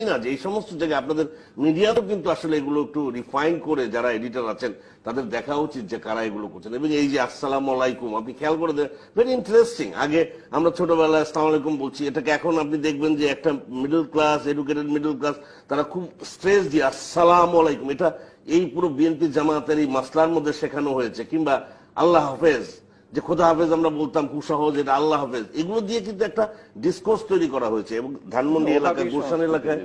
না যে এই সমস্ত জায়গায় আপনাদের মিডিয়ারও কিন্তু আসলে এগুলো একটু রিফাইন করে যারা এডিটর আছেন তাদের দেখা উচিত যে কারা এগুলো করছেন। এবং এই যে আসসালামু আলাইকুম আপনি খেয়াল করে দেন, ভেরি ইন্টারেস্টিং। আগে আমরা ছোটবেলায় আসসালামু আলাইকুম বলছি, এটাকে এখন আপনি দেখবেন যে একটা middle class, educated middle class, তারা খুব স্ট্রেস দিয়ে আসসালামু আলাইকুম, এটা এই পুরো বিএনপি জামাতের এই মাসলার মধ্যে শেখানো হয়েছে। কিংবা আল্লাহ হাফেজ, যে খোদা হাফেজ আমরা বলতাম খুব সহজ, এটা আল্লাহ হাফেজ, এগুলো দিয়ে কিন্তু একটা ডিসকোর্স তৈরি করা হয়েছে। এবং ধানমন্ডি এলাকায়, গুলশান এলাকায়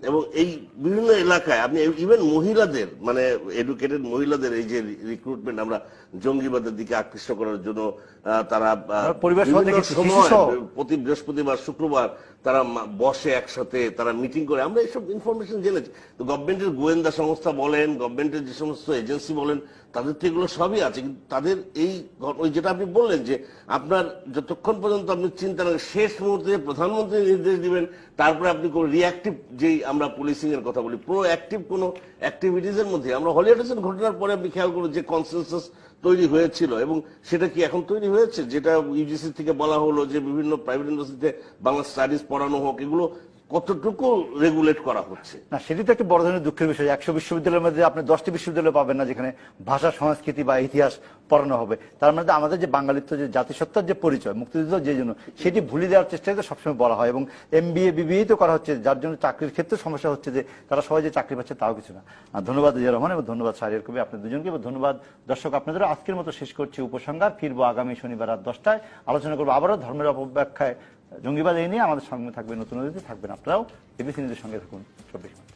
এবং এই বিভিন্ন এলাকায় আপনি ইভেন মহিলাদের, মানে এডুকেটেড মহিলাদের এই যে রিক্রুটমেন্ট, আমরা জঙ্গিবাদের দিকে আকৃষ্ট করার জন্য তারা সময় প্রতি বৃহস্পতিবার শুক্রবার তারা বসে একসাথে, তারা মিটিং করে, আমরা এইসব ইনফরমেশন জেনেছি। তো গভর্নমেন্টের গোয়েন্দা সংস্থা বলেন, গভর্নমেন্টের যে সমস্ত এজেন্সি বলেন, তাদের তো এগুলো সবই আছে। কিন্তু তাদের এই ওই যেটা আপনি বললেন যে আপনার যতক্ষণ পর্যন্ত আপনি চিন্তা না শেষ মুহূর্তে প্রধানমন্ত্রী নির্দেশ দিবেন, তারপরে আপনি কোন রিয়াক্টিভ যেই আমরা পুলিশিং এর কথা বলি, প্রো অ্যাক্টিভ কোন অ্যাক্টিভিটিস এর মধ্যে আমরা হলিউডের ঘটনার পরে আপনি খেয়াল করুন যে কনসেনসাস তৈরি হয়েছিল, এবং সেটা কি এখন তৈরি হয়েছে? যেটা ইউজিসি থেকে বলা হলো যে বিভিন্ন প্রাইভেট ইউনিভার্সিটিতে বাংলা স্টাডিজ পড়ানো হোক, এগুলো কতটুকু রেগুলেট করা হচ্ছে না, সেটি তো একটা বড় ধরনের দুঃখের বিষয়। 100 বিশ্ববিদ্যালয়ের মধ্যে আপনি 10টি বিশ্ববিদ্যালয় পাবেন না যেখানে ভাষা, সংস্কৃতি বা ইতিহাস পড়ানো হবে। তার মধ্যে আমাদের যে বাঙালিত্ব, যে জাতিসত্তার যে পরিচয়, মুক্তিযুদ্ধ যে জন্য, সেটি ভুলে দেওয়ার চেষ্টাই তো সবসময় বলা হয়। এবং MBA BBA তো করা হচ্ছে, যার জন্য চাকরির ক্ষেত্রে সমস্যা হচ্ছে যে তারা সহজে চাকরি পাচ্ছে, তাও কিছু না। ধন্যবাদ জিয়া রহমান এবং ধন্যবাদ শাহরিয়ার কবির, আপনাদের দুজনকে, এবং ধন্যবাদ দর্শক আপনাদের। আজকের মতো শেষ করছি উপসংহার। ফিরবো আগামী শনিবার রাত 10টায়, আলোচনা করবো আবারও ধর্মের অপব্যাখ্যায়, জঙ্গিবাদ এই নিয়ে। আমাদের সঙ্গে থাকবেন নতুন অতিথি, থাকবেন আপনারাও। এবিসি নিউজের সঙ্গে থাকুন 24 ঘন্টা।